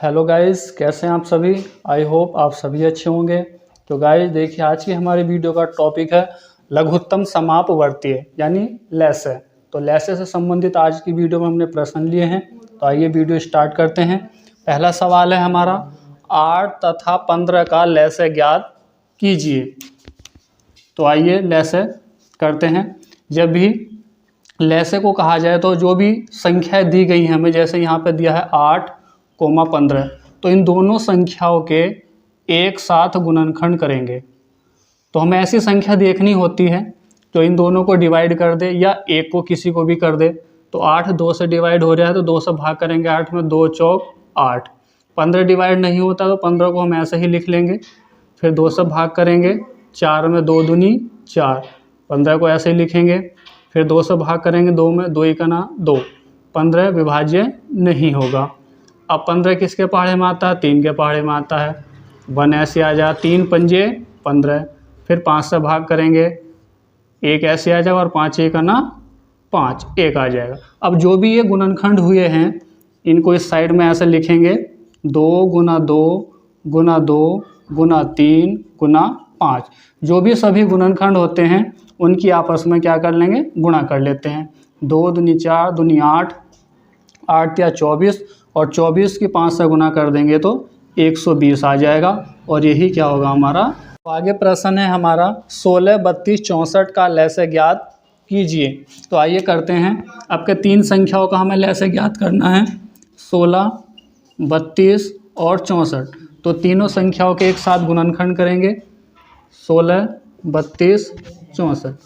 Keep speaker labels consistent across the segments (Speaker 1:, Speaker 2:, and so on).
Speaker 1: Hello guys, कैसे हैं आप सभी। आई होप आप सभी अच्छे होंगे। तो गाइस देखिए, आज की हमारी वीडियो का टॉपिक है लघुत्तम समापवर्तीय यानी लैसे। तो लैसे से संबंधित आज की वीडियो में हमने प्रश्न लिए हैं। तो आइए वीडियो स्टार्ट करते हैं। पहला सवाल है हमारा, 8 तथा 15 का लैसे ज्ञात कीजिए। तो आइए लैसे करते हैं। जब भी लैसे को कहा जाए तो जो भी संख्या दी गई है हमें, जैसे यहाँ पे दिया है 8,15, तो इन दोनों संख्याओं के एक साथ गुणनखंड करेंगे। तो हमें ऐसी संख्या देखनी होती है जो इन दोनों को डिवाइड कर दे या एक को किसी को भी कर दे। तो 8 2 से डिवाइड हो रहा है तो 2 से भाग करेंगे 8 में, 2 चौक 8। 15 डिवाइड नहीं होता तो 15 को हम ऐसे ही लिख लेंगे। फिर 2 से भाग करेंगे 4 में, 2 दूनी 4, 15 को ऐसे ही लिखेंगे। फिर 2 से भाग करेंगे 2 में, 2 एकना 2, 15 विभाज्य नहीं होगा। अब 15 किसके पहाड़े में आता है? 3 के पहाड़े में आता है। 1 ऐसे आ जाए, 3 पंजे 15। फिर 5 से भाग करेंगे 1 ऐसे आ जाएगा और 5 एकना 5, 1 आ जाएगा। अब जो भी ये गुणनखंड हुए हैं इनको इस साइड में ऐसे लिखेंगे, 2 गुना 2 गुना 2 गुना 3 गुना 5। जो भी सभी गुणनखंड होते हैं उनकी आपस में क्या कर लेंगे? गुणा कर लेते हैं। 2 दूनी 4 दूनी 8, 8 या 24, और 24 की 5 से गुना कर देंगे तो 120 आ जाएगा। और यही क्या होगा हमारा। तो आगे प्रश्न है हमारा, 16, 32, 64 का लैसे ज्ञात कीजिए। तो आइए करते हैं। आपके 3 संख्याओं का हमें लैसे ज्ञात करना है, 16, 32 और 64। तो तीनों संख्याओं के एक साथ गुणनखंड करेंगे, 16, 32, 64।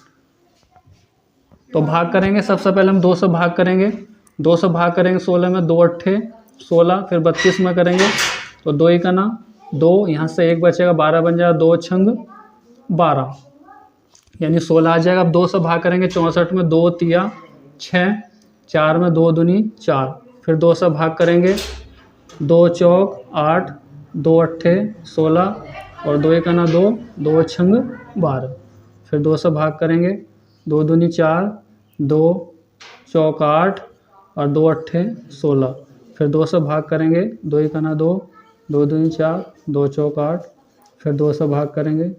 Speaker 1: तो भाग करेंगे। सबसे पहले हम 2 से भाग करेंगे। 2 से भाग करेंगे 16 में, 2 अट्ठे 16। फिर 32 में करेंगे तो 2 एकना 2, यहाँ से 1 बचेगा, 12 बन जाएगा, 2 छंग 12 यानी 16 आ जाएगा। अब 2 से भाग करेंगे 64 में, 2 तिया 6, 4 में 2 दूनी 4। फिर 2 से भाग करेंगे 2 चौक 8, 2 अट्ठे 16 और 2 एकना 2, 2 छंग 12। फिर 2 से भाग करेंगे 2 दूनी 4, 2 चौक 8 और 2 अट्ठे 16। फिर 2 से भाग करेंगे 2 एकना 2, 2 दूनी 4, 2 चौक 8। फिर 2 से भाग करेंगे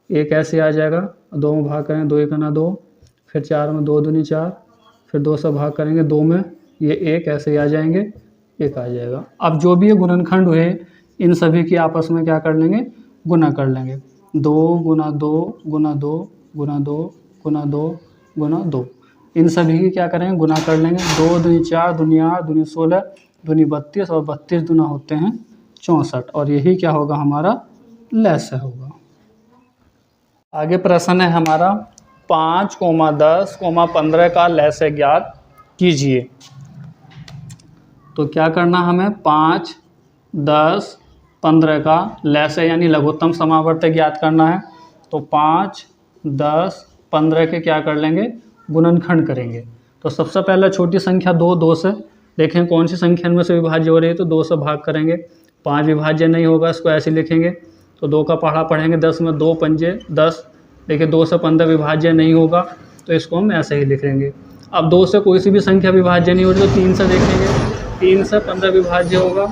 Speaker 1: 1 ऐसे आ जाएगा, 2 में भाग करेंगे 2 एकना 2। फिर 4 में 2 दूनी 4। फिर 2 से भाग करेंगे 2 में, ये 1 ऐसे ही आ जाएंगे, 1 आ जाएगा। अब जो भी ये गुणनखंड हुए इन सभी की आपस में क्या कर लेंगे? गुना कर लेंगे। 2 गुना 2 गुना 2 गुना 2 गुना 2 गुना 2, इन सभी की क्या करेंगे? गुना कर लेंगे। 2 दूनी 4 दूनी 8 दूनी 16 दूनी 32 और 32 दूना होते हैं 64। और यही क्या होगा हमारा? लैसे होगा। आगे प्रश्न है हमारा, 5, 10, 15 का लैसे ज्ञात कीजिए। तो क्या करना हमें? 5, 10, 15 का लैसे यानी लघुत्तम समावर्ती ज्ञात करना है। तो 5, 10, 15 के क्या कर लेंगे? गुणनखंड करेंगे। तो सबसे पहले छोटी संख्या 2, 2 से देखें कौन सी संख्या में से विभाज्य हो रही है, तो 2 से भाग करेंगे। 5 विभाज्य नहीं होगा, इसको ऐसे लिखेंगे। तो 2 का पहाड़ा पढ़ेंगे 10 में, 2 पंजे 10। देखिए 2 से 15 विभाज्य नहीं होगा तो इसको हम ऐसे ही लिखेंगे। अब 2 से कोई सी भी संख्या विभाज्य नहीं हो रही तो 3 से देखेंगे, 3 से 15 विभाज्य होगा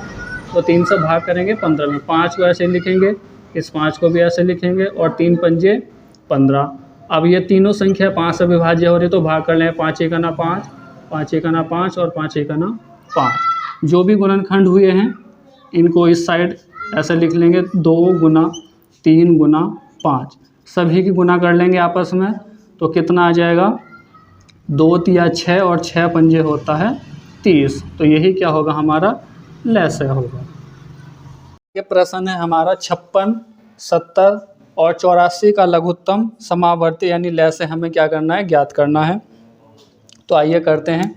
Speaker 1: तो 3 से भाग करेंगे 15 में। 5 को ऐसे लिखेंगे, इस 5 को भी ऐसे लिखेंगे और 3 पंजे 15। अब ये तीनों संख्या 5 से विभाज्य हो रही तो भाग कर लें, 5 एकना 5, 5 एकना 5 और 5 एकना 5। जो भी गुणनखंड हुए हैं इनको इस साइड ऐसे लिख लेंगे, 2 गुना 3 गुना 5। सभी की गुना कर लेंगे आपस में तो कितना आ जाएगा? 2 तिया 6 और 6 पंजे होता है 30। तो यही क्या होगा हमारा? लैसे होगा। ये प्रश्न है हमारा, 56, 70 और 84 का लघुत्तम समावर्ती यानी लैसे हमें क्या करना है? ज्ञात करना है। तो आइए करते हैं।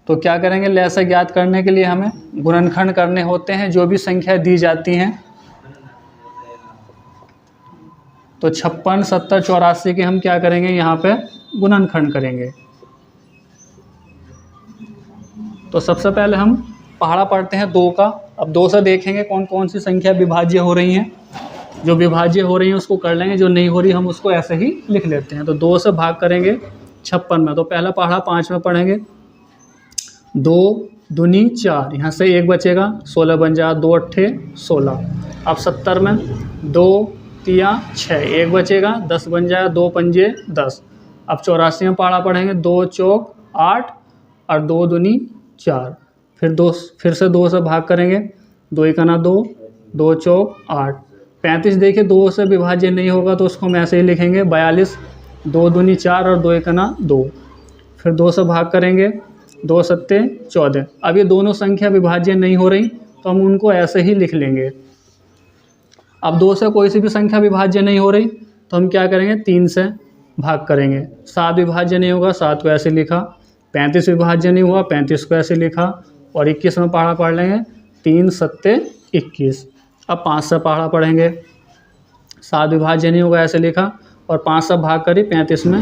Speaker 1: तो क्या करेंगे? लैसे ज्ञात करने के लिए हमें गुणनखंड करने होते हैं जो भी संख्या दी जाती हैं। तो 56, 70, 84 के हम क्या करेंगे? यहाँ पे गुणनखंड करेंगे। तो सबसे पहले हम पहाड़ा पढ़ते हैं 2 का। अब 2 से देखेंगे कौन कौन सी संख्या विभाज्य हो रही हैं। जो विभाज्य हो रही है उसको कर लेंगे, जो नहीं हो रही हम उसको ऐसे ही लिख लेते हैं। तो 2 से भाग करेंगे 56 में, तो पहला पहाड़ा 5 में पढ़ेंगे। 2 दूनी 4, यहाँ से 1 बचेगा, 16 बन जाएगा, 2 अट्ठे 16। अब 70 में 2 तिया 6, 1 बचेगा, 10 बन जाएगा, 2 पंजे 10। अब 84 में पहाड़ा पढ़ेंगे, 2 चौक 8 और 2 दूनी 4। फिर से 2 से भाग करेंगे, 2 एकना 2, 2 चौक 8। 35 देखिए 2 से विभाज्य नहीं होगा तो उसको हम ऐसे ही लिखेंगे 42, 2 दूनी 4 और 2 एकना 2। फिर 2 से भाग करेंगे, 2 सत्ते 14। अब ये दोनों संख्या विभाज्य नहीं हो रही तो हम उनको ऐसे ही लिख लेंगे। अब 2 से कोई सी भी संख्या विभाज्य नहीं हो रही तो हम क्या करेंगे, 3 से भाग करेंगे। 7 विभाज्य नहीं होगा, 7 को ऐसे लिखा। 35 विभाज्य नहीं हुआ, 35 को ऐसे लिखा। और 21 में पहाड़ा पढ़ लेंगे, 3 सत्ते 21। अब 5 से पहाड़ा पढ़ेंगे, 7 विभाज्य नहीं होगा, ऐसे लिखा और 5 से भाग करी 35 में,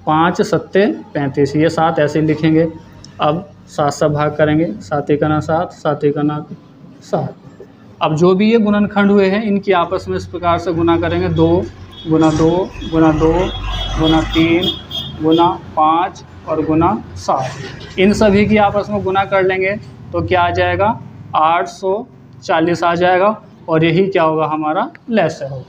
Speaker 1: 5 सत्ते 35, ये 7 ऐसे लिखेंगे। अब 7 से भाग करेंगे, 7 एकना 7, 7 एकना 7। अब जो भी ये गुणनखंड हुए हैं इनकी आपस में इस प्रकार से गुना करेंगे, 2 गुना 2 गुना 2 गुना 3 गुना 5 और गुना 7। इन सभी की आपस में गुना कर लेंगे तो क्या आ जाएगा, 840 आ जाएगा और यही क्या होगा, हमारा लैस होगा।